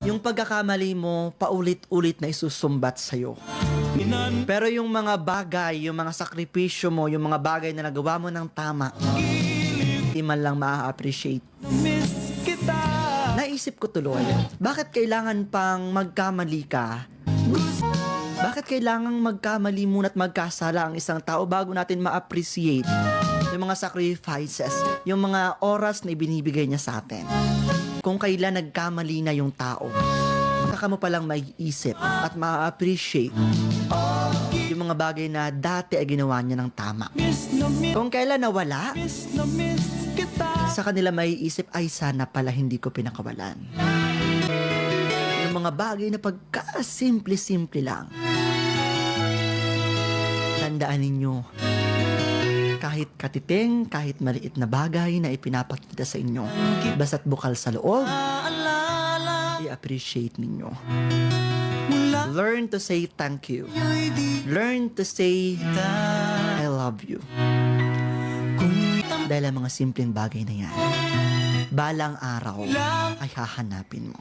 Yung pagkakamali mo, paulit-ulit na isusumbat sa'yo. Pero yung mga bagay, yung mga sakripisyo mo, yung mga bagay na nagawa mo ng tama, hindi man lang ma-appreciate. Naisip ko tuloy, bakit kailangan pang magkamali ka? Bakit kailangang magkamali muna at magkasala ang isang tao bago natin ma-appreciate yung mga sacrifices, yung mga oras na ibinibigay niya sa atin? Kung kailan nagkamali na yung tao, saka mo palang maiisip at ma-appreciate yung mga bagay na dati ay ginawa niya ng tama. Kung kailan nawala, sa kanila maiisip, ay sana pala hindi ko pinakawalan. Yung mga bagay na pagka-simple-simple lang. Tandaan ninyo, kahit katiting, kahit maliit na bagay na ipinapakita sa inyo, basta't bukal sa loob, i-appreciate ninyo. Learn to say thank you. Learn to say I love you. Dahil ang mga simpleng bagay na yan, balang araw ay hahanapin mo.